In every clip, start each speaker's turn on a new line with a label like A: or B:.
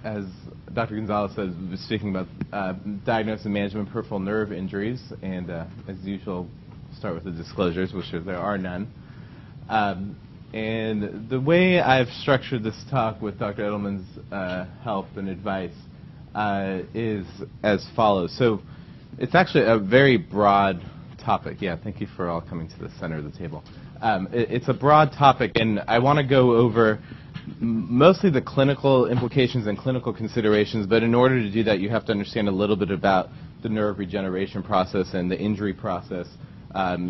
A: as Dr. Gonzalez said, we're speaking about diagnosis and management of peripheral nerve injuries, and as usual, start with the disclosures, which there are none. And the way I've structured this talk with Dr. Edelman's help and advice is as follows. So it's actually a very broad topic. Yeah, thank you for all coming to the center of the table. It's a broad topic, and I want to go over mostly the clinical implications and clinical considerations, but in order to do that, you have to understand a little bit about the nerve regeneration process and the injury process.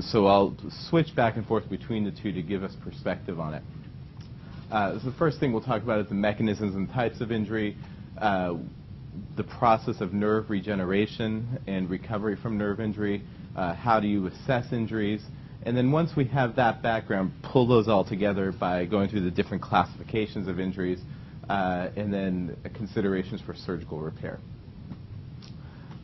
A: So I'll switch back and forth between the two to give us perspective on it. So the first thing we'll talk about is the mechanisms and types of injury, the process of nerve regeneration and recovery from nerve injury, how do you assess injuries, and then once we have that background, pull those all together by going through the different classifications of injuries, and then considerations for surgical repair.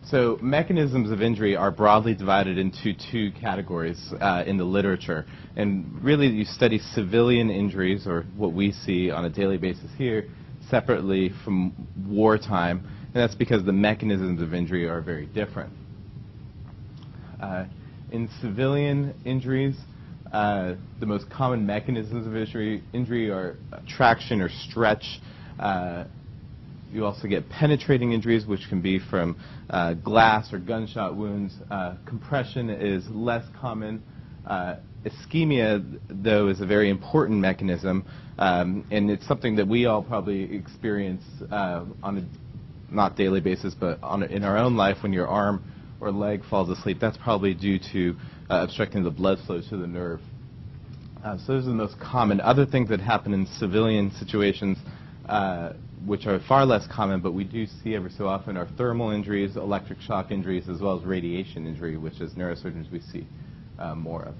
A: So mechanisms of injury are broadly divided into two categories in the literature. And really you study civilian injuries, or what we see on a daily basis here, separately from wartime. And that's because the mechanisms of injury are very different. In civilian injuries, the most common mechanisms of injury are traction or stretch. You also get penetrating injuries, which can be from glass or gunshot wounds. Compression is less common. Ischemia, though, is a very important mechanism, and it's something that we all probably experience on a not daily basis, but in our own life when your arm or leg falls asleep. That's probably due to obstructing the blood flow to the nerve. So those are the most common. Other things that happen in civilian situations, which are far less common, but we do see every so often, are thermal injuries, electric shock injuries, as well as radiation injury, which as neurosurgeons we see more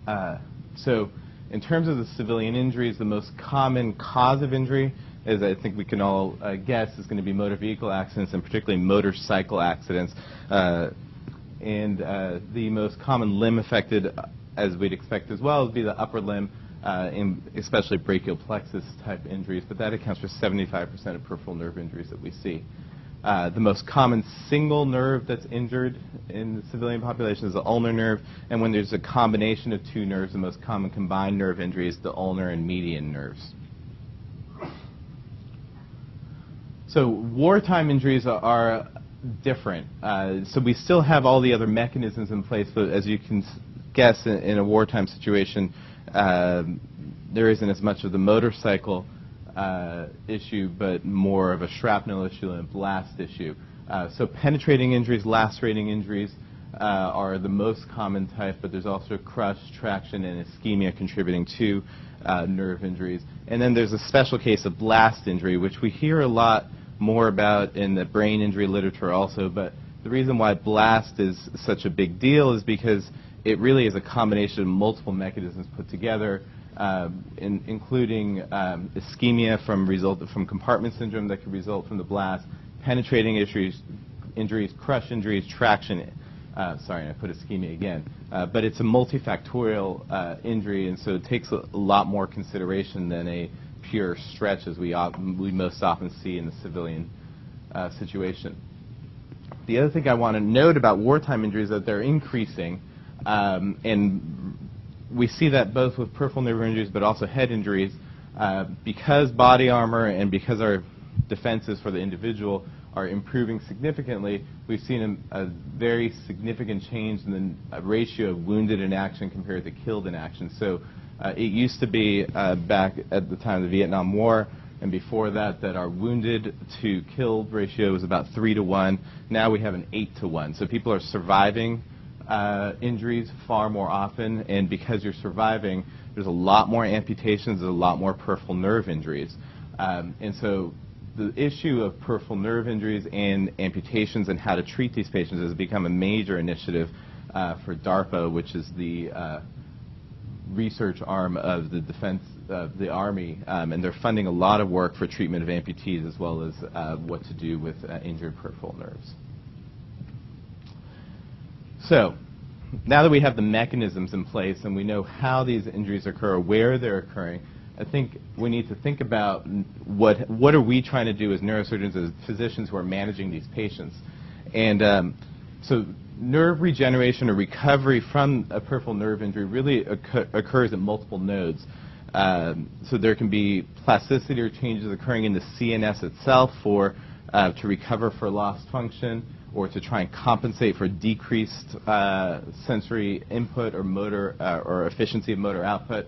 A: of. So in terms of the civilian injuries, the most common cause of injury, as I think we can all guess, is going to be motor vehicle accidents, and particularly motorcycle accidents. And the most common limb affected, as we'd expect as well, would be the upper limb, especially brachial plexus type injuries, but that accounts for 75% of peripheral nerve injuries that we see. The most common single nerve that's injured in the civilian population is the ulnar nerve, and when there's a combination of two nerves, the most common combined nerve injury is the ulnar and median nerves. So wartime injuries are different. So we still have all the other mechanisms in place, but as you can guess, in a wartime situation, there isn't as much of the motorcycle issue, but more of a shrapnel issue and a blast issue. So penetrating injuries, lacerating injuries are the most common type, but there's also crush, traction, and ischemia contributing to nerve injuries. And then there's a special case of blast injury, which we hear a lot more about in the brain injury literature also, but the reason why blast is such a big deal is because it really is a combination of multiple mechanisms put together, including ischemia from compartment syndrome that could result from the blast, penetrating injuries, crush injuries, traction. Sorry, I put ischemia again. But it's a multifactorial injury, and so it takes a lot more consideration than a pure stretch as we most often see in the civilian situation. The other thing I want to note about wartime injuries is that they're increasing, and we see that both with peripheral nerve injuries but also head injuries. Because body armor and because our defenses for the individual are improving significantly, we've seen a very significant change in the ratio of wounded in action compared to killed in action. So it used to be back at the time of the Vietnam War and before that our wounded to killed ratio was about 3 to 1. Now we have an 8 to 1. So people are surviving injuries far more often, and because you're surviving, there's a lot more amputations, there's a lot more peripheral nerve injuries. And so the issue of peripheral nerve injuries and amputations and how to treat these patients has become a major initiative for DARPA, which is the research arm of the defense of the Army, and they're funding a lot of work for treatment of amputees as well as what to do with injured peripheral nerves. So now that we have the mechanisms in place and we know how these injuries occur, where they're occurring, I think we need to think about what are we trying to do as neurosurgeons, as physicians who are managing these patients. And so nerve regeneration or recovery from a peripheral nerve injury really occurs at multiple nodes. So there can be plasticity or changes occurring in the CNS itself to recover for lost function, or to try and compensate for decreased sensory input or motor or efficiency of motor output.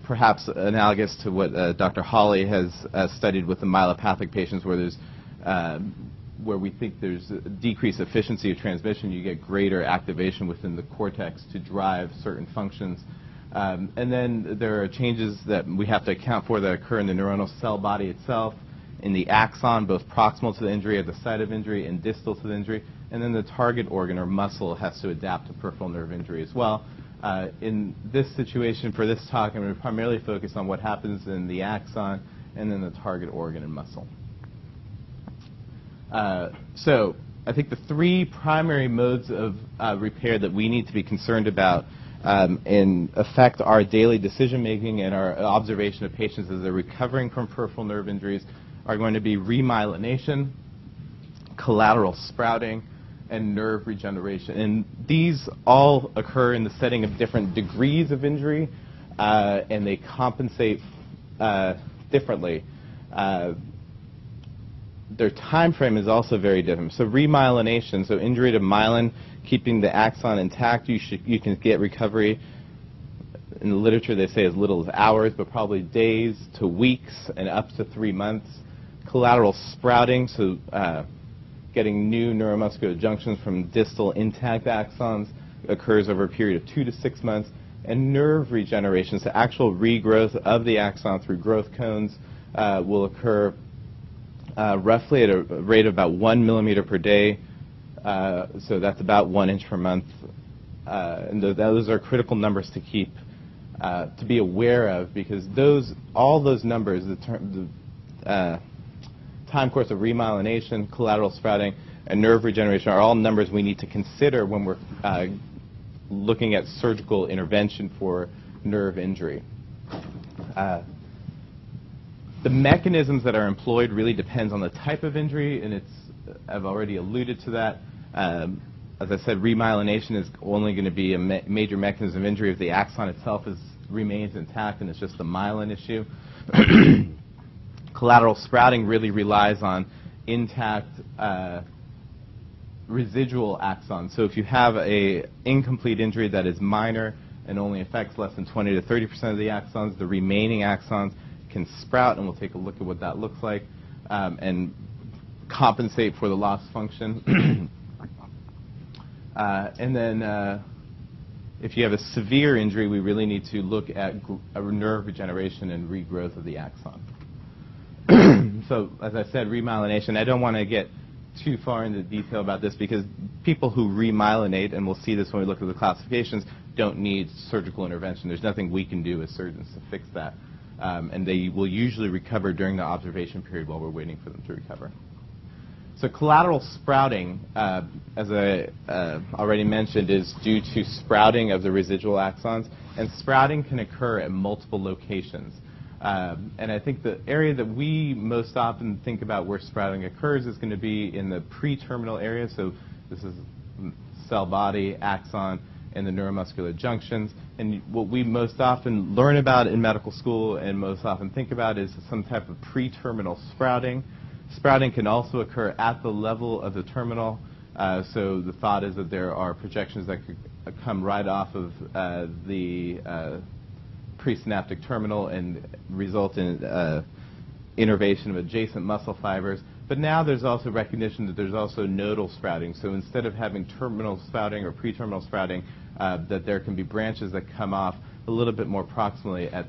A: Perhaps analogous to what Dr. Hawley has studied with the myelopathic patients, where there's where we think there's a decreased efficiency of transmission, you get greater activation within the cortex to drive certain functions. And then there are changes that we have to account for that occur in the neuronal cell body itself, in the axon, both proximal to the injury at the site of injury and distal to the injury, and then the target organ or muscle has to adapt to peripheral nerve injury as well. In this situation, for this talk, I'm going to primarily focus on what happens in the axon and then the target organ and muscle. So I think the three primary modes of repair that we need to be concerned about and affect our daily decision-making and our observation of patients as they're recovering from peripheral nerve injuries are going to be remyelination, collateral sprouting, and nerve regeneration. And these all occur in the setting of different degrees of injury, and they compensate differently. Their time frame is also very different. So remyelination, so injury to myelin, keeping the axon intact, you can get recovery. In the literature, they say as little as hours, but probably days to weeks and up to 3 months. Collateral sprouting, so getting new neuromuscular junctions from distal intact axons, occurs over a period of 2 to 6 months. And nerve regeneration, so actual regrowth of the axon through growth cones, will occur roughly at a rate of about 1 millimeter per day. So that's about 1 inch per month. And those are critical numbers to keep, to be aware of, because all those numbers, the time course of remyelination, collateral sprouting, and nerve regeneration are all numbers we need to consider when we're looking at surgical intervention for nerve injury. The mechanisms that are employed really depends on the type of injury, and I've already alluded to that. As I said, remyelination is only going to be a major mechanism of injury if the axon itself remains intact and it's just the myelin issue. Collateral sprouting really relies on intact residual axons. So if you have an incomplete injury that is minor and only affects less than 20 to 30% of the axons, the remaining axons can sprout, and we'll take a look at what that looks like, and compensate for the lost function. And then if you have a severe injury, we really need to look at nerve regeneration and regrowth of the axon. So as I said, remyelination, I don't want to get too far into detail about this because people who remyelinate, and we'll see this when we look at the classifications, don't need surgical intervention. There's nothing we can do as surgeons to fix that. And they will usually recover during the observation period while we're waiting for them to recover. So collateral sprouting, as I already mentioned, is due to sprouting of the residual axons. And sprouting can occur at multiple locations. And I think the area that we most often think about where sprouting occurs is going to be in the pre-terminal area. So this is cell body, axon, and the neuromuscular junctions. And what we most often learn about in medical school and most often think about is some type of pre-terminal sprouting. Sprouting can also occur at the level of the terminal. So the thought is that there are projections that could come right off of the presynaptic terminal and result in innervation of adjacent muscle fibers. But now there's also recognition that there's also nodal sprouting. So instead of having terminal sprouting or pre-terminal sprouting, that there can be branches that come off a little bit more proximally at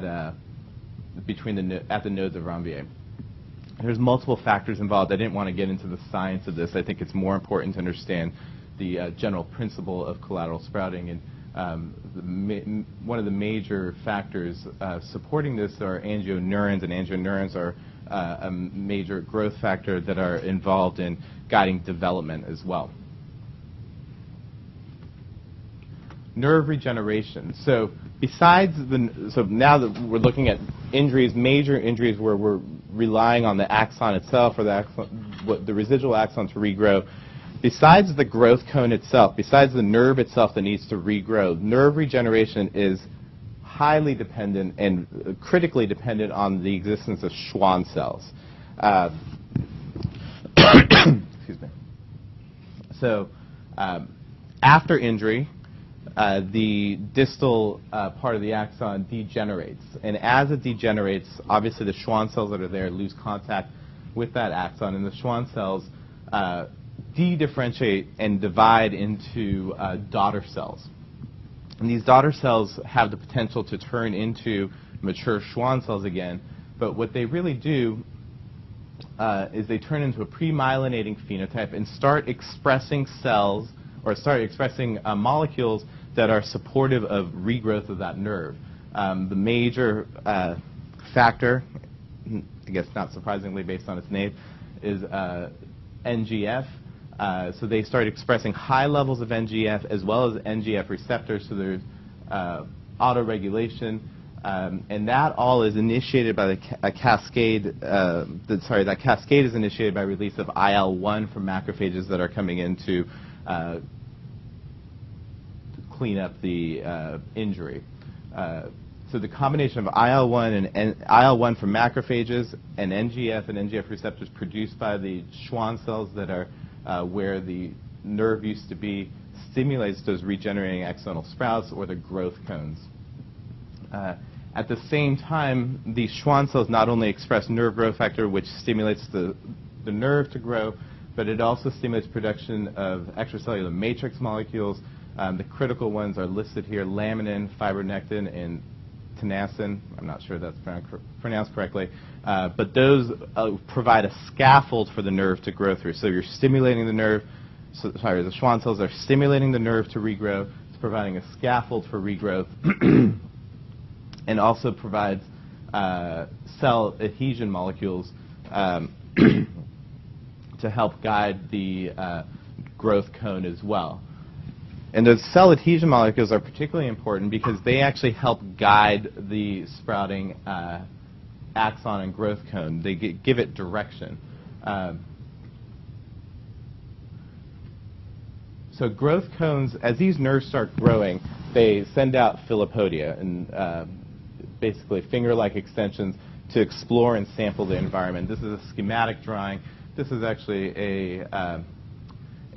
A: the nodes of Ranvier. There's multiple factors involved. I didn't want to get into the science of this. I think it's more important to understand the general principle of collateral sprouting. And one of the major factors supporting this are angioneurons, and angioneurons are a major growth factor that are involved in guiding development as well. Nerve regeneration. So So now that we're looking at injuries, major injuries where we're relying on the axon itself or the residual axon to regrow, besides the growth cone itself, besides the nerve itself that needs to regrow, nerve regeneration is highly dependent and critically dependent on the existence of Schwann cells. Excuse me. So after injury, the distal part of the axon degenerates. And as it degenerates, obviously the Schwann cells that are there lose contact with that axon, and the Schwann cells de-differentiate and divide into daughter cells. And these daughter cells have the potential to turn into mature Schwann cells again, but what they really do is they turn into a pre-myelinating phenotype and start expressing cells, or start expressing molecules that are supportive of regrowth of that nerve. The major factor, I guess not surprisingly based on its name, is NGF. So they start expressing high levels of NGF as well as NGF receptors, so there's autoregulation. And that all is initiated by a cascade, that cascade is initiated by release of IL-1 from macrophages that are coming in to clean up the injury. So the combination of IL-1 and IL-1 from macrophages and NGF receptors produced by the Schwann cells that are where the nerve used to be stimulates those regenerating axonal sprouts or the growth cones. At the same time, the Schwann cells not only express nerve growth factor, which stimulates the nerve to grow, but it also stimulates production of extracellular matrix molecules. The critical ones are listed here: laminin, fibronectin, and tenascin. I'm not sure that's pronounced correctly. But those provide a scaffold for the nerve to grow through. So you're stimulating the nerve. The Schwann cells are stimulating the nerve to regrow. It's providing a scaffold for regrowth. And also provides cell adhesion molecules to help guide the growth cone as well. And those cell adhesion molecules are particularly important because they actually help guide the sprouting axon and growth cone. They give it direction. So growth cones, as these nerves start growing, they send out filopodia, and basically finger-like extensions to explore and sample the environment. This is a schematic drawing. This is actually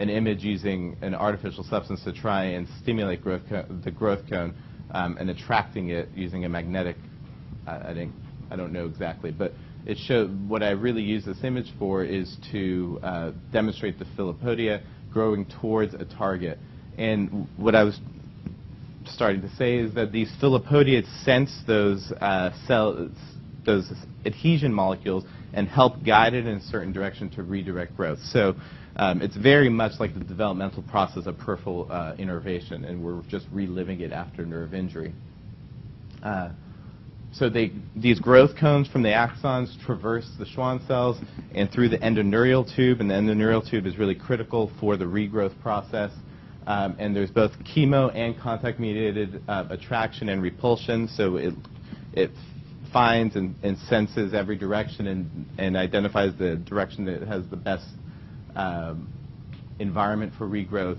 A: an image using an artificial substance to try and stimulate the growth cone and attracting it using a magnetic, I don't know exactly, but it showed what I really use this image for is to demonstrate the filopodia growing towards a target. And what I was starting to say is that these filopodia sense those those adhesion molecules and help guide it in a certain direction to redirect growth. So it's very much like the developmental process of peripheral innervation, and we're just reliving it after nerve injury. So these growth cones from the axons traverse the Schwann cells and through the endoneurial tube, and the endoneurial tube is really critical for the regrowth process. And there's both chemo and contact-mediated attraction and repulsion, so it finds and senses every direction and identifies the direction that has the best environment for regrowth.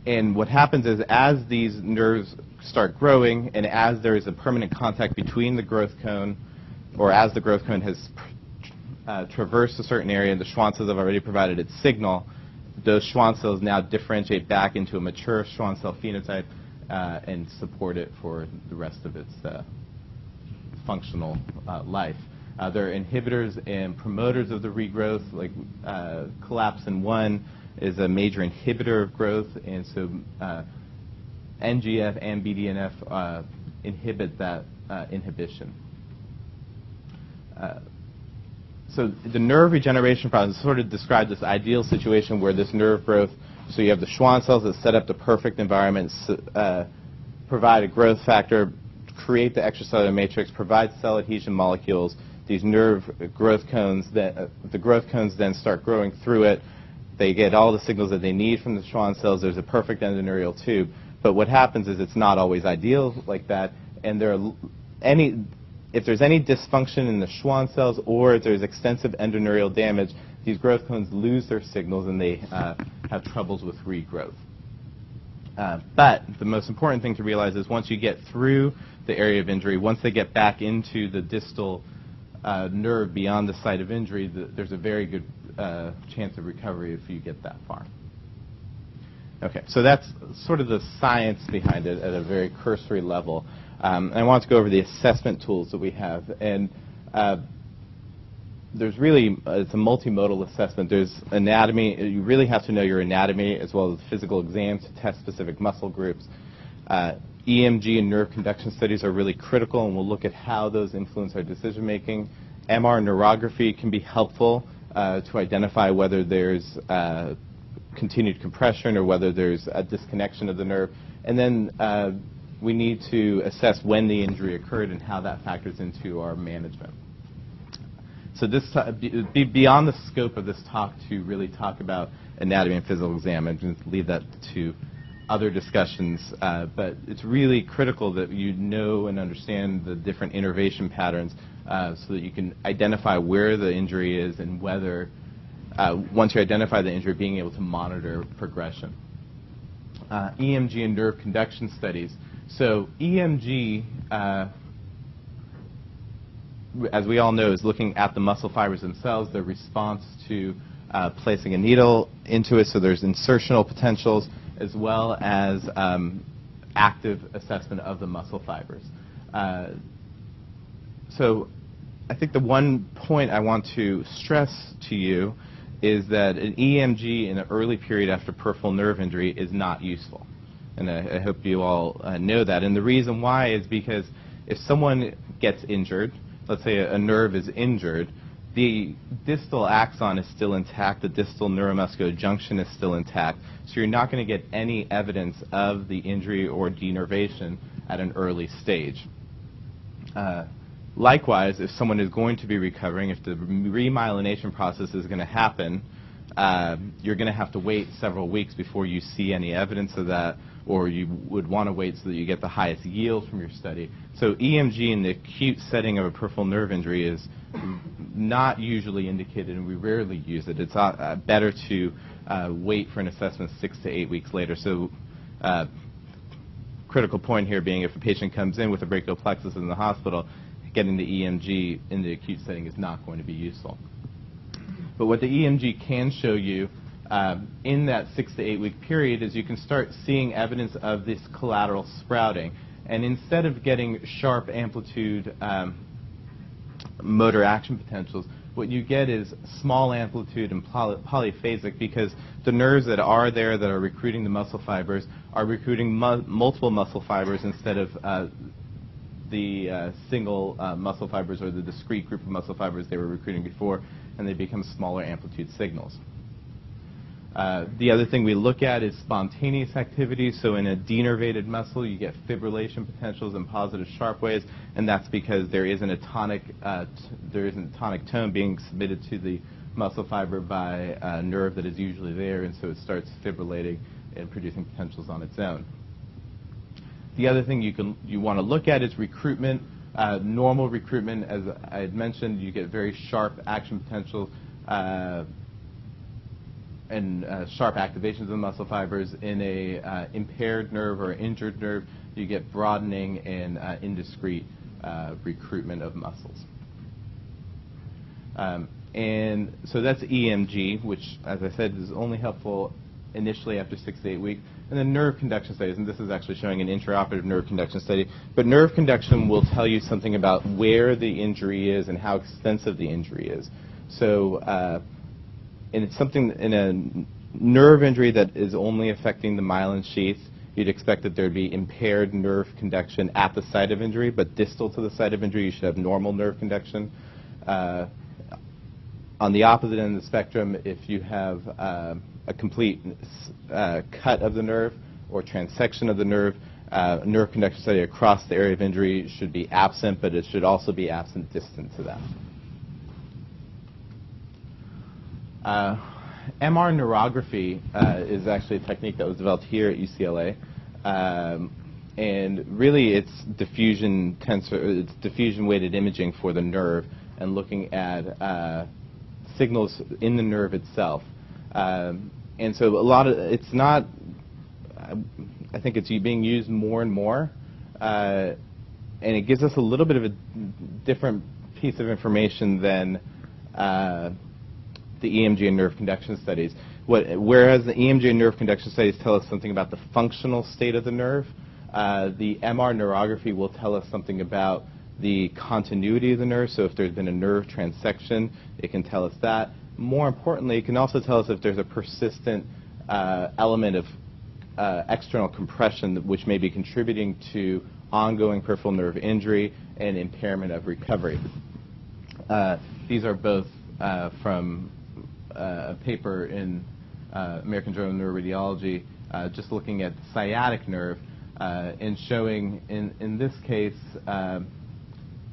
A: And what happens is, as these nerves start growing and as there is a permanent contact between the growth cone, or as the growth cone has traversed a certain area and the Schwann cells have already provided its signal, those Schwann cells now differentiate back into a mature Schwann cell phenotype and support it for the rest of its functional life. There are inhibitors and promoters of the regrowth, like collapsin-1 is a major inhibitor of growth, and so NGF and BDNF inhibit that inhibition. So the nerve regeneration process sort of describes this ideal situation where this nerve growth, so you have the Schwann cells that set up the perfect environment, provide a growth factor, create the extracellular matrix, provide cell adhesion molecules. These nerve growth cones, the growth cones then start growing through it, They get all the signals that they need from the Schwann cells. There's a perfect endoneurial tube. But what happens is it's not always ideal like that. And if there's any dysfunction in the Schwann cells or if there's extensive endoneurial damage, these growth cones lose their signals and they have troubles with regrowth. But the most important thing to realize is once you get through the area of injury, once they get back into the distal nerve beyond the site of injury, there's a very good chance of recovery if you get that far. Okay, so that's sort of the science behind it at a very cursory level. I want to go over the assessment tools that we have. And there's really, it's a multimodal assessment. There's anatomy. You really have to know your anatomy as well as physical exams to test specific muscle groups. EMG and nerve conduction studies are really critical, and we'll look at how those influence our decision making. MR neurography can be helpful to identify whether there's continued compression or whether there's a disconnection of the nerve. And then we need to assess when the injury occurred and how that factors into our management. So this beyond the scope of this talk to really talk about anatomy and physical exam. I'm going to leave that to other discussions, but it's really critical that you know and understand the different innervation patterns so that you can identify where the injury is and whether, once you identify the injury, being able to monitor progression. EMG and nerve conduction studies. So EMG, as we all know, is looking at the muscle fibers themselves, their response to placing a needle into it, so there's insertional potentials, as well as active assessment of the muscle fibers. So I think the one point I want to stress to you is that an EMG in an early period after peripheral nerve injury is not useful. And I hope you all know that. And the reason why is because if someone gets injured, let's say a nerve is injured, the distal axon is still intact, the distal neuromuscular junction is still intact, so you're not going to get any evidence of the injury or denervation at an early stage. Likewise, if someone is going to be recovering, if the remyelination process is going to happen, you're going to have to wait several weeks before you see any evidence of that, or you would want to wait so that you get the highest yield from your study. So EMG in the acute setting of a peripheral nerve injury is not usually indicated, and we rarely use it. It's better to wait for an assessment 6 to 8 weeks later. So critical point here being if a patient comes in with a brachial plexus in the hospital, getting the EMG in the acute setting is not going to be useful. But what the EMG can show you in that 6 to 8 week period is you can start seeing evidence of this collateral sprouting. And instead of getting sharp amplitude motor action potentials, what you get is small amplitude and polyphasic, because the nerves that are there that are recruiting the muscle fibers are recruiting multiple muscle fibers instead of the single muscle fibers or the discrete group of muscle fibers they were recruiting before, and they become smaller amplitude signals. The other thing we look at is spontaneous activity. So in a denervated muscle, you get fibrillation potentials in positive sharp waves, and that's because there isn't a tonic tone being submitted to the muscle fiber by a nerve that is usually there, and so it starts fibrillating and producing potentials on its own. The other thing you want to look at is recruitment. Normal recruitment, as I had mentioned, you get very sharp action potential and sharp activations of the muscle fibers. In a impaired nerve or injured nerve, you get broadening and indiscrete recruitment of muscles. And so that's EMG, which, as I said, is only helpful initially after 6 to 8 weeks. And then nerve conduction studies, and this is actually showing an intraoperative nerve conduction study. But nerve conduction will tell you something about where the injury is and how extensive the injury is. So in a nerve injury that is only affecting the myelin sheath, you'd expect that there'd be impaired nerve conduction at the site of injury, but distal to the site of injury, you should have normal nerve conduction. On the opposite end of the spectrum, if you have a complete cut of the nerve or transection of the nerve, nerve conduction study across the area of injury should be absent, but it should also be absent distant to that. MR neurography is actually a technique that was developed here at UCLA. And really it's diffusion-weighted imaging for the nerve and looking at signals in the nerve itself. And so it's not, I think it's being used more and more. And it gives us a little bit of a different piece of information than the EMG and nerve conduction studies. Whereas the EMG and nerve conduction studies tell us something about the functional state of the nerve, the MR neurography will tell us something about the continuity of the nerve. So if there's been a nerve transection, it can tell us that. More importantly, it can also tell us if there's a persistent element of external compression which may be contributing to ongoing peripheral nerve injury and impairment of recovery. These are both from a paper in American Journal of Neuroradiology just looking at the sciatic nerve and showing in this case,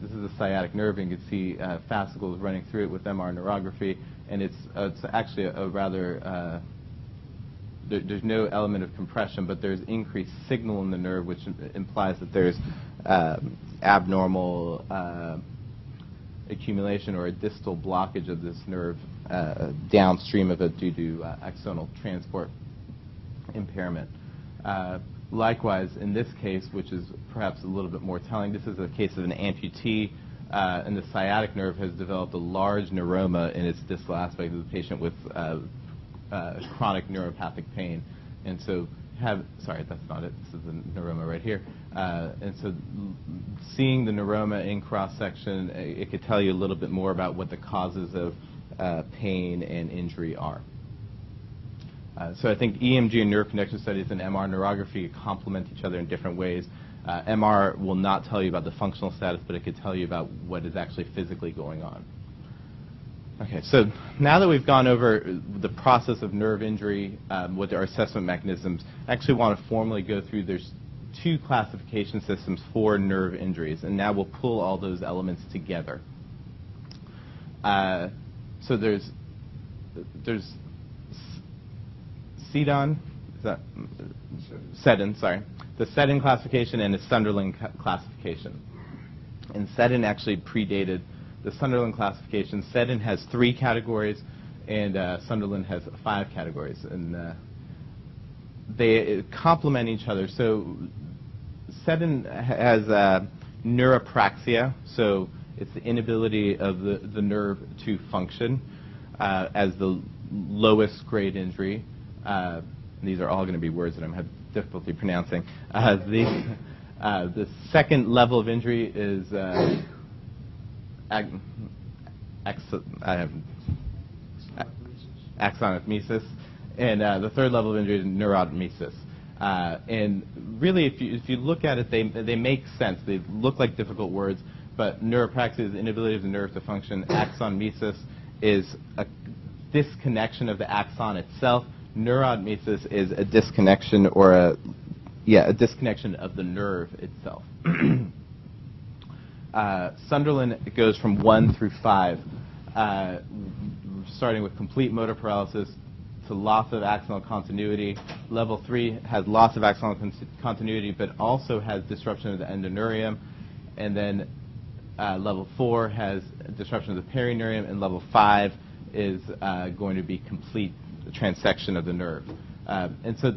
A: this is a sciatic nerve, and you can see fascicles running through it with MR neurography, and it's actually a rather, there's no element of compression, but there's increased signal in the nerve, which implies that there's abnormal accumulation or a distal blockage of this nerve downstream of it due to axonal transport impairment. Likewise, in this case, which is perhaps a little bit more telling, this is a case of an amputee, and the sciatic nerve has developed a large neuroma in its distal aspect of the patient with chronic neuropathic pain. And so sorry, that's not it. This is the neuroma right here. And so seeing the neuroma in cross-section, it could tell you a little bit more about what the causes of pain and injury are. So I think EMG and nerve conduction studies and MR neurography complement each other in different ways. MR will not tell you about the functional status, but it could tell you about what is actually physically going on. Okay, so now that we've gone over the process of nerve injury, what our assessment mechanisms, I actually want to formally go through, there's two classification systems for nerve injuries, and now we'll pull all those elements together. So there's SEDON, SEDON, sorry, the SEDON classification and the Sunderland classification. And SEDON actually predated the Sunderland classification. SEDON has 3 categories, and Sunderland has 5 categories, and they complement each other. So SEDON has neuropraxia, so it's the inability of the nerve to function as the lowest grade injury. These are all going to be words that I'm having difficulty pronouncing. The second level of injury is axonotmesis, and the third level of injury is neurotmesis. And really, if you look at it, they make sense. They look like difficult words, but neuropraxia is the inability of the nerve to function. Axonmesis is a disconnection of the axon itself. Neurotmesis is a disconnection or a disconnection of the nerve itself. Sunderland goes from 1 through 5, starting with complete motor paralysis to loss of axonal continuity. Level 3 has loss of axonal continuity, but also has disruption of the endoneurium. And then level 4 has disruption of the perineurium, and level 5 is going to be complete transection of the nerve. And so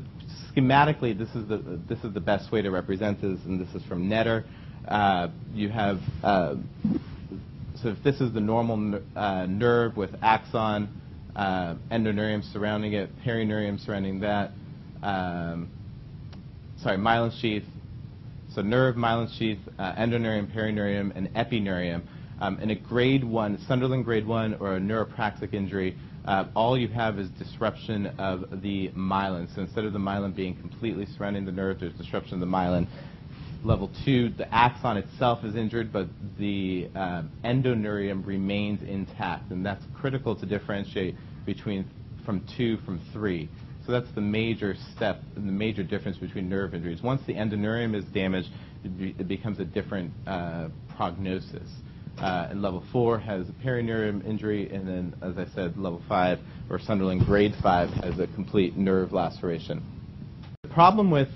A: schematically, this is the best way to represent this, and this is from Netter. You have, so if this is the normal nerve with axon, endoneurium surrounding it, perineurium surrounding that, myelin sheath, so nerve, myelin sheath, endoneurium, perineurium, and epineurium. In a grade 1, Sunderland grade 1, or a neuropraxic injury, all you have is disruption of the myelin. So instead of the myelin being completely surrounding the nerve, there's disruption of the myelin. Level 2, the axon itself is injured, but the endoneurium remains intact, and that's critical to differentiate from 2 from 3. So that's the major step and the major difference between nerve injuries. Once the endoneurium is damaged, it becomes a different prognosis. and level 4 has a perineurium injury, and then, as I said, level 5, or Sunderland grade 5, has a complete nerve laceration. The problem with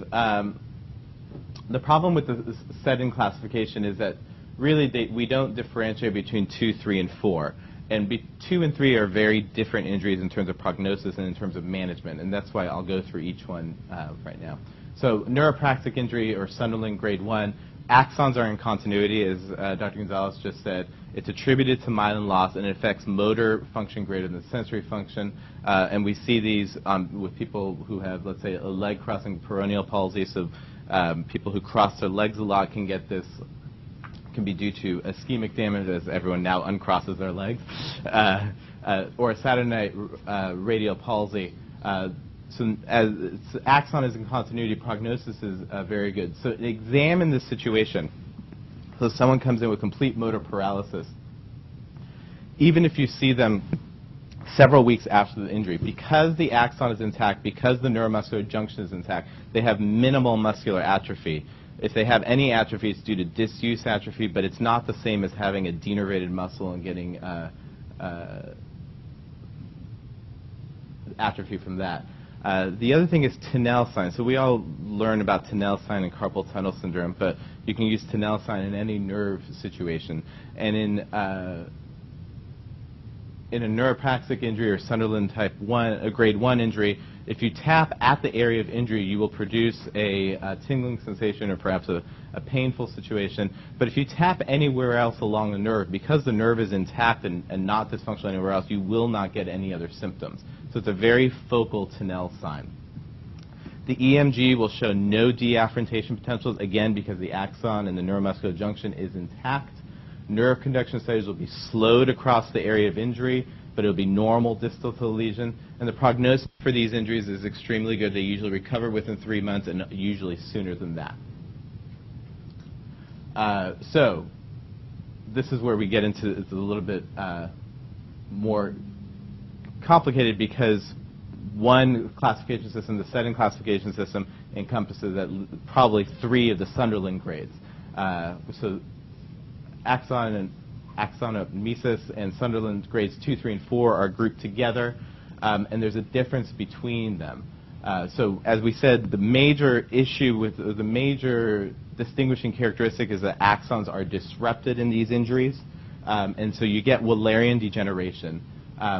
A: the setting classification is that really we don't differentiate between 2, 3, and 4. And 2 and 3 are very different injuries in terms of prognosis and in terms of management, and that's why I'll go through each one right now. So neuropraxic injury, or Sunderland grade 1, axons are in continuity, as Dr. Gonzalez just said. It's attributed to myelin loss, and it affects motor function greater than sensory function. And we see these with people who have, let's say, a leg crossing peroneal palsy. So people who cross their legs a lot can get this. Can be due to ischemic damage, as everyone now uncrosses their legs, or a Saturday night radial palsy. So as axon is in continuity, prognosis is very good. So examine this situation. So someone comes in with complete motor paralysis. Even if you see them several weeks after the injury, because the axon is intact, because the neuromuscular junction is intact, they have minimal muscular atrophy. If they have any atrophy, it's due to disuse atrophy, but it's not the same as having a denervated muscle and getting atrophy from that. The other thing is Tunnel sign. So we all learn about Tunnel sign and carpal tunnel syndrome, but you can use Tunnel sign in any nerve situation. And in a neuropraxic injury or Sunderland type 1, a grade 1 injury, if you tap at the area of injury, you will produce a tingling sensation or perhaps a painful situation. But if you tap anywhere else along the nerve, because the nerve is intact and not dysfunctional anywhere else, you will not get any other symptoms. So it's a very focal Tunnel sign. The EMG will show no deafferentation potentials, again, because the axon and the neuromuscular junction is intact. Nerve conduction studies will be slowed across the area of injury, but it will be normal distal to the lesion. And the prognosis for these injuries is extremely good. They usually recover within 3 months, and usually sooner than that. So this is where we get into it's a little bit more complicated, because one classification system, the setting classification system, encompasses probably 3 of the Sunderland grades. So axon and axonomesis and Sunderland grades 2, 3, and 4 are grouped together, and there's a difference between them. So as we said, the major issue with the major distinguishing characteristic is that axons are disrupted in these injuries, and so you get Wallerian degeneration,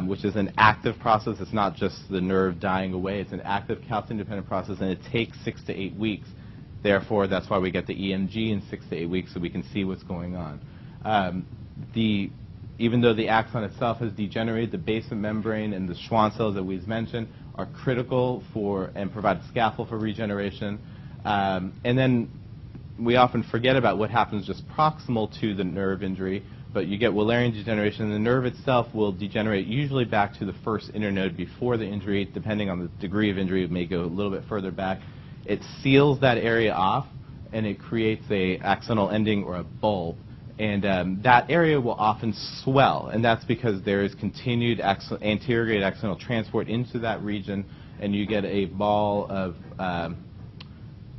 A: which is an active process. It's not just the nerve dying away. It's an active calcium-dependent process, and it takes 6 to 8 weeks. Therefore, that's why we get the EMG in 6 to 8 weeks, so we can see what's going on. Even though the axon itself has degenerated, the basement membrane and the Schwann cells that we've mentioned are critical for and provide a scaffold for regeneration. And then we often forget about what happens just proximal to the nerve injury, but you get Wallerian degeneration, and the nerve itself will degenerate usually back to the first internode before the injury. Depending on the degree of injury, it may go a little bit further back. It seals that area off, and it creates a axonal ending or a bulb. And that area will often swell, and that's because there is continued anterior grade axonal transport into that region, and you get a ball of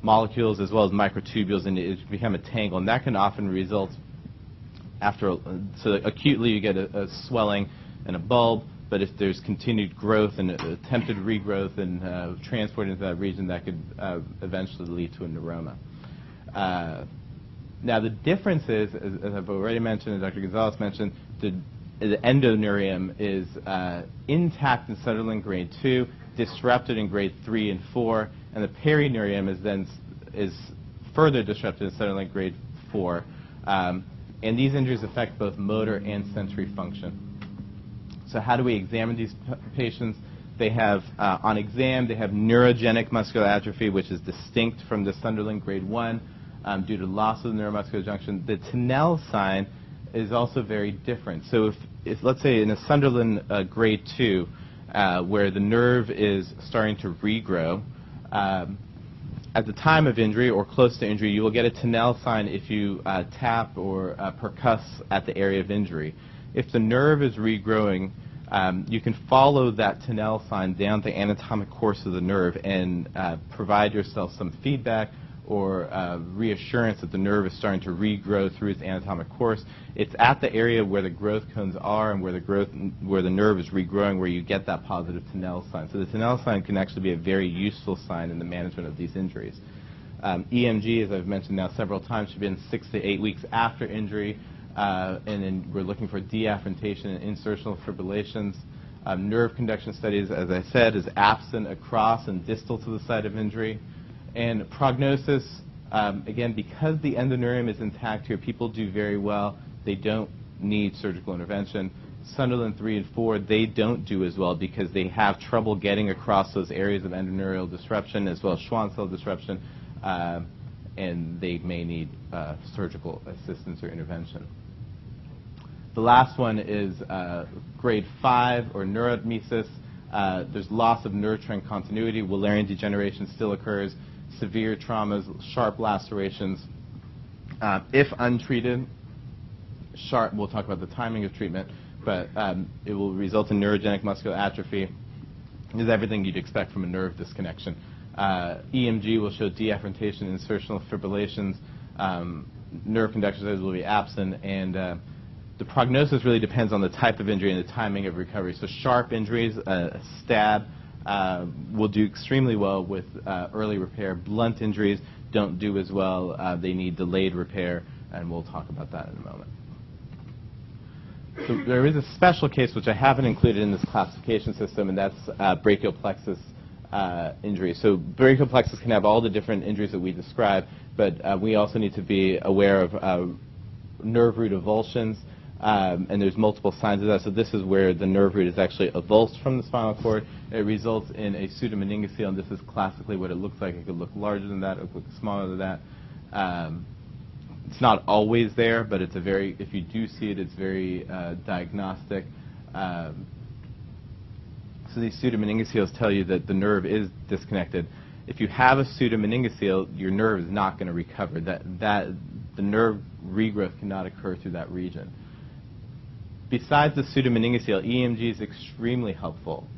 A: molecules as well as microtubules, and it become a tangle, and that can often result after, so acutely you get a swelling and a bulb, but if there's continued growth and attempted regrowth and transport into that region, that could eventually lead to a neuroma. Now the difference is, as I've already mentioned and Dr. Gonzalez mentioned, the endoneurium is intact in Sunderland grade 2, disrupted in grade 3 and 4, and the perineurium is further disrupted in Sunderland grade 4. And these injuries affect both motor and sensory function. So how do we examine these patients? They have, on exam, they have neurogenic muscular atrophy, which is distinct from the Sunderland grade 1 due to loss of the neuromuscular junction. The Tunnel sign is also very different. So if let's say in a Sunderland grade 2, where the nerve is starting to regrow, at the time of injury or close to injury, you will get a Tunnel sign if you tap or percuss at the area of injury. If the nerve is regrowing, you can follow that Tunnel sign down the anatomic course of the nerve and provide yourself some feedback or reassurance that the nerve is starting to regrow through its anatomic course. It's at the area where the growth cones are and where the nerve is regrowing where you get that positive Tinel sign. So the Tinel sign can actually be a very useful sign in the management of these injuries. EMG, as I've mentioned now several times, should be in 6 to 8 weeks after injury, and then we're looking for deafferentation and insertional fibrillations. Nerve conduction studies, as I said, is absent across and distal to the site of injury. And prognosis, again, because the endoneurium is intact here, people do very well. They don't need surgical intervention. Sunderland 3 and 4, they don't do as well because they have trouble getting across those areas of endoneurial disruption as well as Schwann cell disruption, and they may need surgical assistance or intervention. The last one is grade 5 or neurodemesis. There's loss of nerve trend continuity. Wallerian degeneration still occurs. Severe traumas, sharp lacerations. If untreated, we'll talk about the timing of treatment, but it will result in neurogenic muscular atrophy. This is everything you'd expect from a nerve disconnection. EMG will show deafferentation, insertional fibrillations. Nerve conduction studies will be absent, and the prognosis really depends on the type of injury and the timing of recovery. So sharp injuries, a stab, will do extremely well with early repair. Blunt injuries don't do as well. They need delayed repair, and we'll talk about that in a moment. So there is a special case which I haven't included in this classification system, and that's brachial plexus injury. So brachial plexus can have all the different injuries that we described, but we also need to be aware of nerve root avulsions. And there's multiple signs of that. So this is where the nerve root is actually avulsed from the spinal cord. It results in a pseudomeningocele, and this is classically what it looks like. It could look larger than that, it could look smaller than that. It's not always there, but it's if you do see it, it's very diagnostic. So these pseudomeningoceles tell you that the nerve is disconnected. If you have a pseudomeningocele, your nerve is not going to recover. The nerve regrowth cannot occur through that region. Besides the pseudomeningocele, EMG is extremely helpful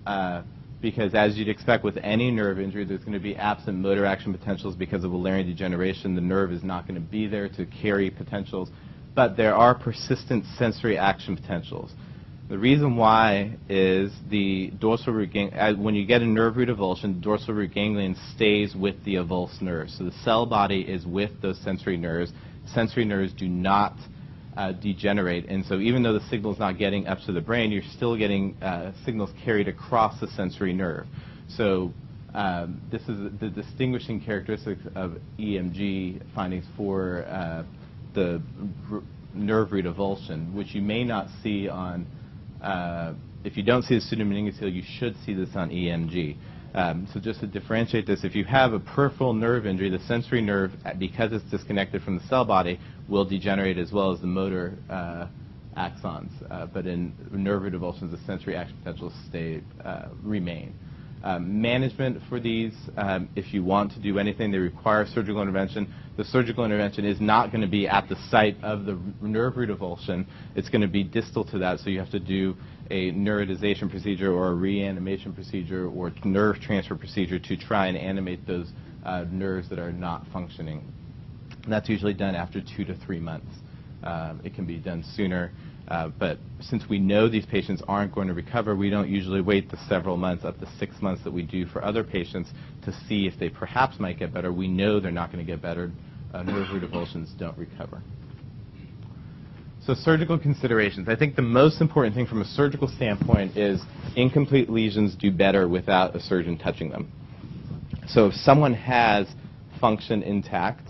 A: because, as you'd expect with any nerve injury, there's going to be absent motor action potentials because of Wallerian degeneration. The nerve is not going to be there to carry potentials, but there are persistent sensory action potentials. The reason why is the dorsal root ganglion. When you get a nerve root avulsion, the dorsal root ganglion stays with the avulsed nerve. So the cell body is with those sensory nerves. Sensory nerves do not degenerate, and so even though the signal is not getting up to the brain, you're still getting signals carried across the sensory nerve. So this is the distinguishing characteristics of EMG findings for the nerve root avulsion, which you may not see on, if you don't see the pseudomeningocele, you should see this on EMG. So just to differentiate this, if you have a peripheral nerve injury, the sensory nerve, because it's disconnected from the cell body, will degenerate as well as the motor axons. But in nerve root avulsions, the sensory action potentials remain. Management for these, if you want to do anything, they require surgical intervention. The surgical intervention is not going to be at the site of the nerve root avulsion. It's going to be distal to that, so you have to do a neurotization procedure or a reanimation procedure or nerve transfer procedure to try and animate those nerves that are not functioning. And that's usually done after 2 to 3 months. It can be done sooner, but since we know these patients aren't going to recover, we don't usually wait the several months, up to 6 months that we do for other patients to see if they perhaps might get better. We know they're not going to get better. Nerve root avulsions don't recover. So surgical considerations. I think the most important thing from a surgical standpoint is incomplete lesions do better without a surgeon touching them. So if someone has function intact,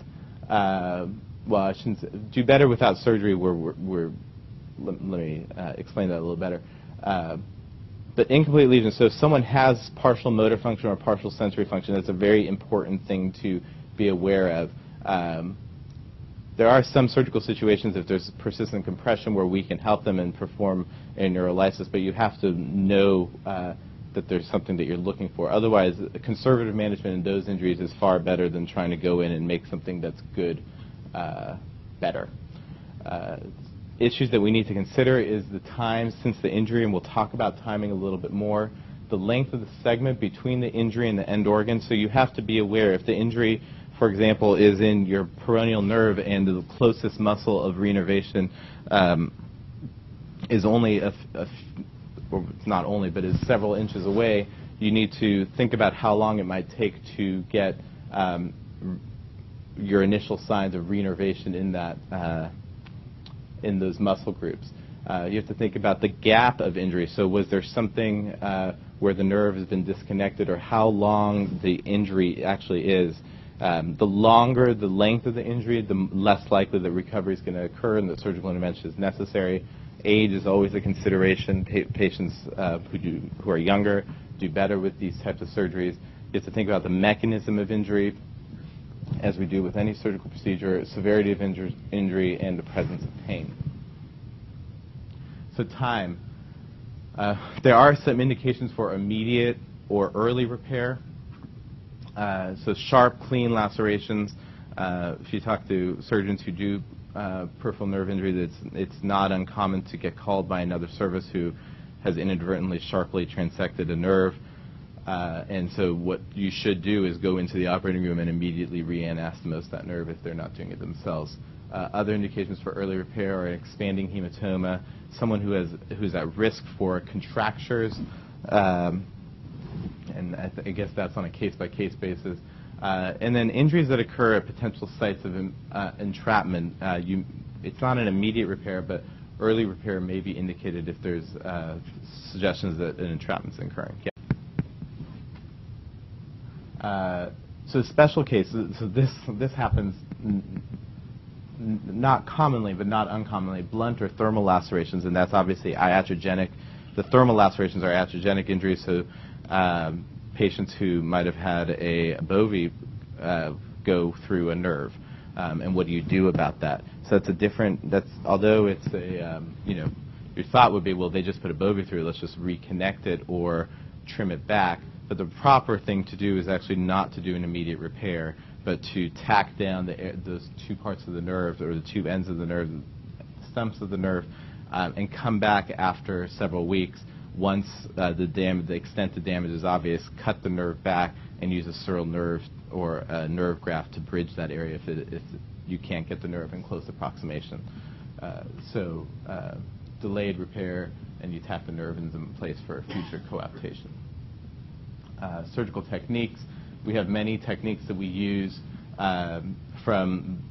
A: well, I shouldn't say, do better without surgery. Let me explain that a little better. But incomplete lesions, so if someone has partial motor function or partial sensory function, that's a very important thing to be aware of. There are some surgical situations if there's persistent compression where we can help them and perform a neurolysis, but you have to know that there's something that you're looking for. Otherwise, conservative management in those injuries is far better than trying to go in and make something that's good better. Issues that we need to consider is the time since the injury, and we'll talk about timing a little bit more. The length of the segment between the injury and the end organ, so you have to be aware if the injury for example, is in your peroneal nerve, and the closest muscle of reinnervation is only or not only, but is several inches away, you need to think about how long it might take to get your initial signs of reinnervation in that in those muscle groups. You have to think about the gap of injury. So was there something where the nerve has been disconnected, or how long the injury actually is? The longer the length of the injury, the less likely that recovery is going to occur and that surgical intervention is necessary. Age is always a consideration. Patients who are younger do better with these types of surgeries. You have to think about the mechanism of injury, as we do with any surgical procedure, severity of injury, and the presence of pain. So time. There are some indications for immediate or early repair. So sharp, clean lacerations. If you talk to surgeons who do peripheral nerve injury, it's not uncommon to get called by another service who has inadvertently sharply transected a nerve. And so what you should do is go into the operating room and immediately reanastomose that nerve if they're not doing it themselves. Other indications for early repair are an expanding hematoma, someone who's at risk for contractures, and I guess that's on a case-by-case basis. And then injuries that occur at potential sites of entrapment. It's not an immediate repair, but early repair may be indicated if there's suggestions that an entrapment is occurring. Yeah. So special cases. So this happens not commonly, but not uncommonly. Blunt or thermal lacerations, and that's obviously iatrogenic. The thermal lacerations are iatrogenic injuries, so patients who might have had a bovie go through a nerve, and what do you do about that? So it's a different. Although it's a your thought would be, well, they just put a bovie through, let's just reconnect it or trim it back. But the proper thing to do is actually not to do an immediate repair, but to tack down those two parts of the nerve, or the two ends of the nerve, stumps of the nerve, and come back after several weeks. Once the extent of damage is obvious, cut the nerve back and use a sural nerve or a nerve graft to bridge that area if you can't get the nerve in close approximation. So delayed repair, and you tack the nerve in place for future coaptation. Surgical techniques. We have many techniques that we use from,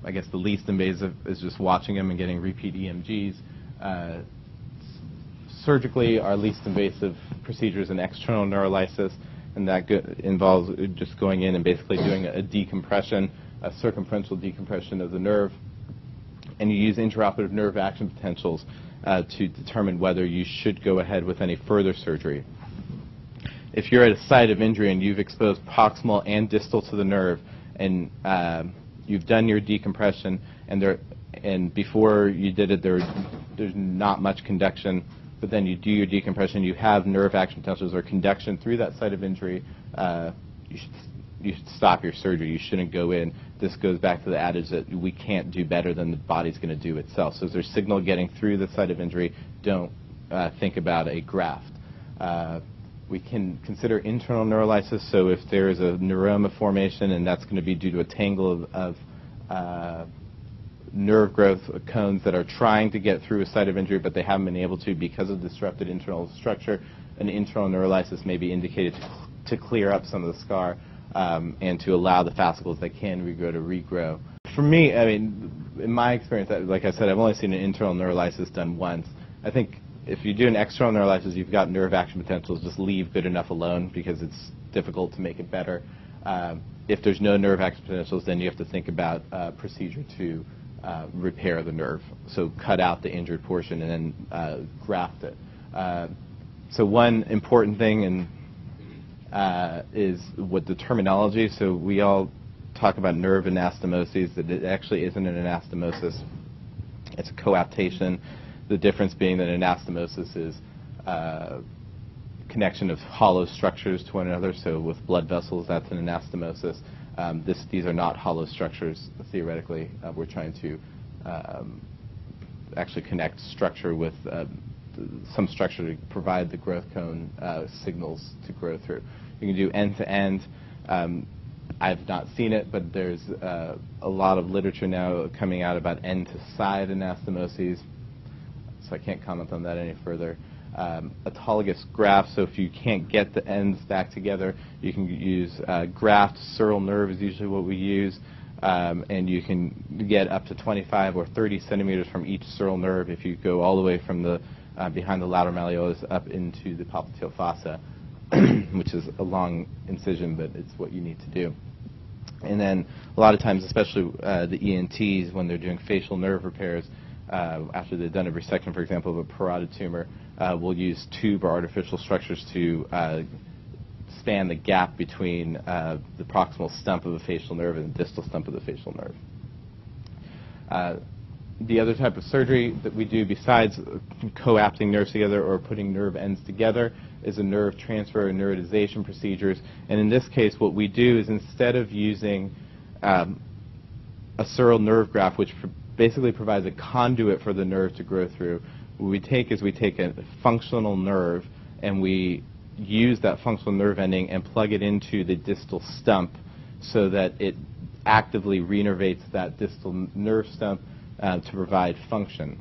A: I guess the least invasive is just watching them and getting repeat EMGs. Surgically, our least invasive procedure is an external neurolysis, and that involves just going in and basically doing a decompression, a circumferential decompression of the nerve, and you use intraoperative nerve action potentials to determine whether you should go ahead with any further surgery. If you're at a site of injury and you've exposed proximal and distal to the nerve, and you've done your decompression, and before you did it, there's not much conduction, but then you do your decompression, you have nerve action potentials or conduction through that site of injury, you should stop your surgery. You shouldn't go in. This goes back to the adage that we can't do better than the body's going to do itself. So if there's signal getting through the site of injury, don't think about a graft. We can consider internal neurolysis, so if there is a neuroma formation, and that's going to be due to a tangle of nerve growth cones that are trying to get through a site of injury, but they haven't been able to because of disrupted internal structure, an internal neurolysis may be indicated to clear up some of the scar and to allow the fascicles that can regrow to regrow. For me, I mean, in my experience, like I said, I've only seen an internal neurolysis done once. I think if you do an external neurolysis, you've got nerve action potentials, just leave good enough alone because it's difficult to make it better. If there's no nerve action potentials, then you have to think about procedure to repair the nerve. So cut out the injured portion and then graft it. So one important thing is what the terminology. So we all talk about nerve anastomoses, that it actually isn't an anastomosis. It's a coaptation. The difference being that anastomosis is connection of hollow structures to one another. So with blood vessels, that's an anastomosis. These are not hollow structures, theoretically. We're trying to actually connect structure with some structure to provide the growth cone signals to grow through. You can do end-to-end. I've not seen it, but there's a lot of literature now coming out about end-to-side anastomoses, so I can't comment on that any further. Autologous grafts, so if you can't get the ends back together, you can use graft. Sural nerve is usually what we use, and you can get up to 25 or 30 centimeters from each sural nerve if you go all the way from the behind the lateral malleolus up into the popliteal fossa, which is a long incision, but it's what you need to do. And then a lot of times, especially the ENTs, when they're doing facial nerve repairs, after they've done a resection, for example, of a parotid tumor, we'll use tube or artificial structures to span the gap between the proximal stump of the facial nerve and the distal stump of the facial nerve. The other type of surgery that we do besides coapting nerves together or putting nerve ends together is a nerve transfer and neurotization procedures. And in this case, what we do is instead of using a sural nerve graft, which basically provides a conduit for the nerve to grow through, what we take is we take a functional nerve and we use that functional nerve ending and plug it into the distal stump so that it actively reinnervates that distal nerve stump to provide function.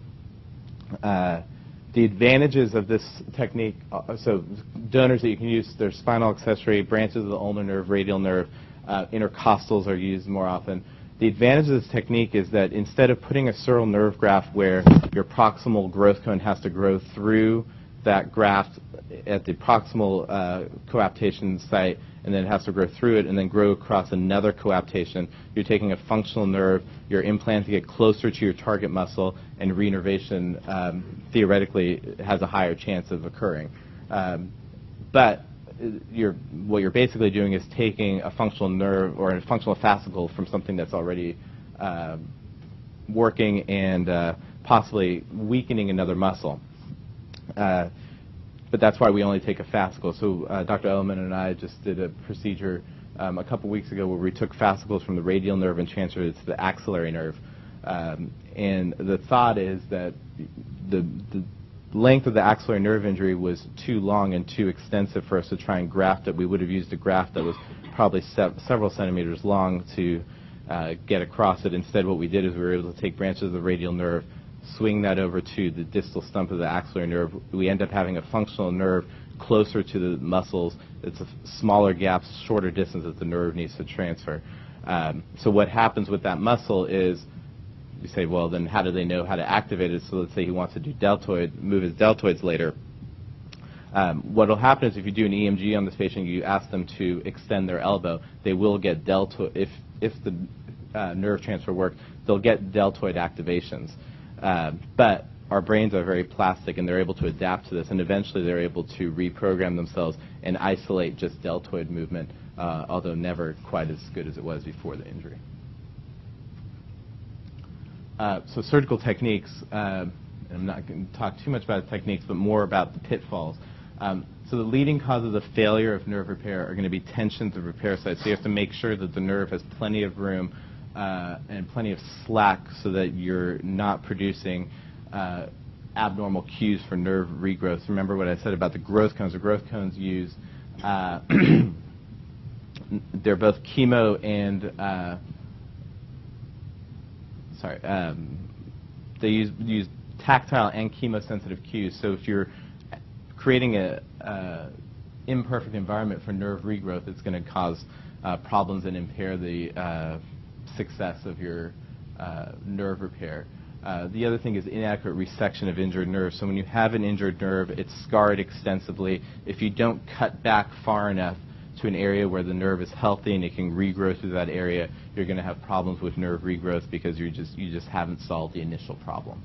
A: The advantages of this technique, so donors that you can use, there's spinal accessory, branches of the ulnar nerve, radial nerve, intercostals are used more often. The advantage of this technique is that instead of putting a sural nerve graft where your proximal growth cone has to grow through that graft at the proximal coaptation site, and then it has to grow through it and then grow across another coaptation, you're taking a functional nerve, you're implanting it closer to your target muscle, and reinnervation theoretically has a higher chance of occurring. But what you're basically doing is taking a functional nerve or a functional fascicle from something that's already working and possibly weakening another muscle. But that's why we only take a fascicle. So Dr. Elliman and I just did a procedure a couple weeks ago where we took fascicles from the radial nerve and transferred it to the axillary nerve. And the thought is that the length of the axillary nerve injury was too long and too extensive for us to try and graft it. We would have used a graft that was probably several centimeters long to get across it. Instead, what we did is we were able to take branches of the radial nerve, swing that over to the distal stump of the axillary nerve. We end up having a functional nerve closer to the muscles. It's a smaller gap, shorter distance that the nerve needs to transfer. So what happens with that muscle is, you say, well, then how do they know how to activate it? So let's say he wants to do deltoid, move his deltoids later. What will happen is if you do an EMG on this patient, you ask them to extend their elbow, they will get deltoid, if the nerve transfer works, they'll get deltoid activations. But our brains are very plastic and they're able to adapt to this, and eventually they're able to reprogram themselves and isolate just deltoid movement, although never quite as good as it was before the injury. So surgical techniques, and I'm not going to talk too much about the techniques, but more about the pitfalls. So the leading causes of failure of nerve repair are going to be tensions of repair sites. So you have to make sure that the nerve has plenty of room and plenty of slack so that you're not producing abnormal cues for nerve regrowth. Remember what I said about the growth cones. The growth cones use, they're both chemo and they use tactile and chemosensitive cues. So if you're creating a imperfect environment for nerve regrowth, it's going to cause problems and impair the success of your nerve repair. The other thing is inadequate resection of injured nerves. So when you have an injured nerve, it's scarred extensively. If you don't cut back far enough to an area where the nerve is healthy and it can regrow through that area, you're going to have problems with nerve regrowth because you just haven't solved the initial problem.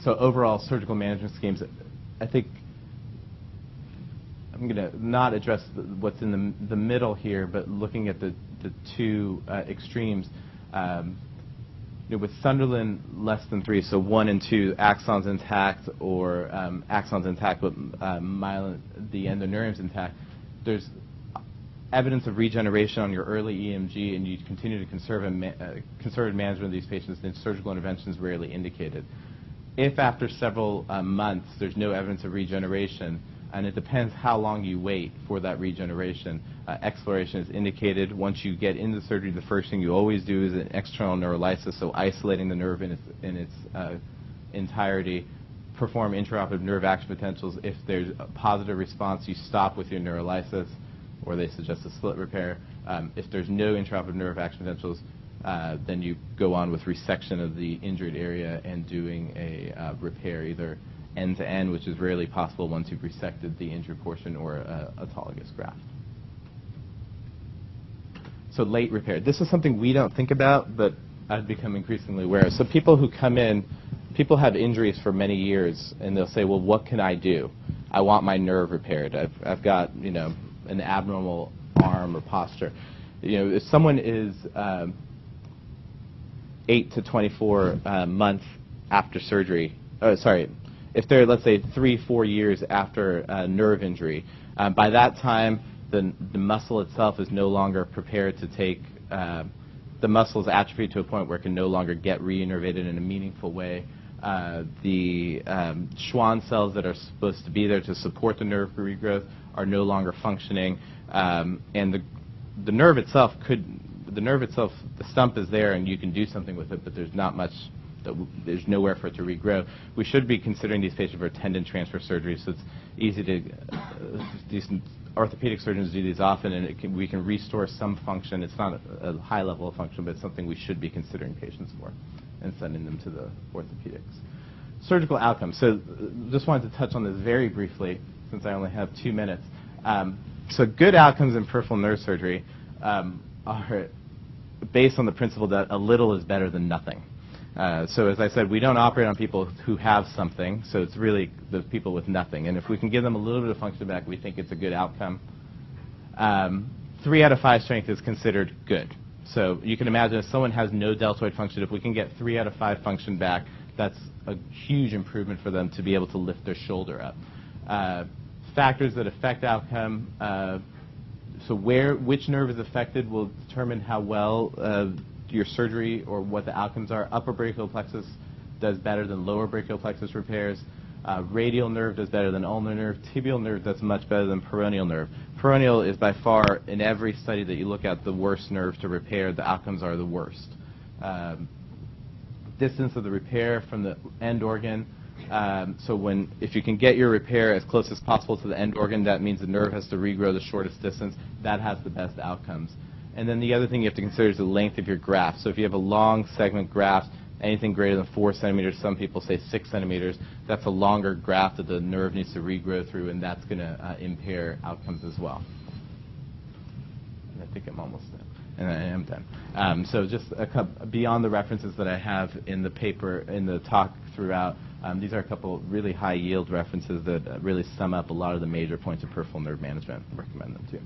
A: So overall surgical management schemes, I think I'm going to not address what's in the middle here, but looking at the two extremes. With Sunderland less than 3, so 1 and 2 axons intact or axons intact but the endoneurons intact, there's evidence of regeneration on your early EMG, and you continue to conservative management of these patients, then surgical intervention is rarely indicated. If after several months there's no evidence of regeneration, and it depends how long you wait for that regeneration. Exploration is indicated. Once you get into surgery, the first thing you always do is an external neurolysis, so isolating the nerve in its entirety. Perform intraoperative nerve action potentials. If there's a positive response, you stop with your neurolysis, or they suggest a split repair. If there's no intraoperative nerve action potentials, then you go on with resection of the injured area and doing a repair, either end-to-end, which is rarely possible once you've resected the injured portion, or autologous graft. So late repair. This is something we don't think about, but I've become increasingly aware of. So people who come in, people have injuries for many years, and they'll say, well, what can I do? I want my nerve repaired. I've got, you know, an abnormal arm or posture. You know, if someone is 8 to 24 months after surgery, if they're, let's say, 3-4 years after a nerve injury, by that time, the muscle itself is no longer prepared to take, the muscle is atrophied to a point where it can no longer get reinnervated in a meaningful way. The Schwann cells that are supposed to be there to support the nerve regrowth are no longer functioning, and the nerve itself the stump is there and you can do something with it, but there's not much, there's nowhere for it to regrow. We should be considering these patients for tendon transfer surgery, so it's easy to, orthopedic surgeons do these often, and we can restore some function. It's not a high level of function, but it's something we should be considering patients for and sending them to the orthopedics. Surgical outcomes. So just wanted to touch on this very briefly since I only have 2 minutes. So good outcomes in peripheral nerve surgery are based on the principle that a little is better than nothing. So as I said, we don't operate on people who have something, so it's really the people with nothing. And if we can give them a little bit of function back, we think it's a good outcome. 3 out of 5 strength is considered good. So you can imagine if someone has no deltoid function, if we can get 3 out of 5 function back, that's a huge improvement for them to be able to lift their shoulder up. Factors that affect outcome, so which nerve is affected will determine how well your surgery or what the outcomes are. Upper brachial plexus does better than lower brachial plexus repairs. Radial nerve does better than ulnar nerve. Tibial nerve does much better than peroneal nerve. Peroneal is by far, in every study that you look at, the worst nerve to repair. The outcomes are the worst. Distance of the repair from the end organ. So if you can get your repair as close as possible to the end organ, that means the nerve has to regrow the shortest distance. That has the best outcomes. And then the other thing you have to consider is the length of your graft. So if you have a long segment graft, anything greater than 4 centimeters, some people say 6 centimeters, that's a longer graft that the nerve needs to regrow through, and that's going to impair outcomes as well. And I think I'm almost done. And I am done. So just beyond the references that I have in the paper, in the talk throughout, these are a couple really high yield references that really sum up a lot of the major points of peripheral nerve management. I recommend them too.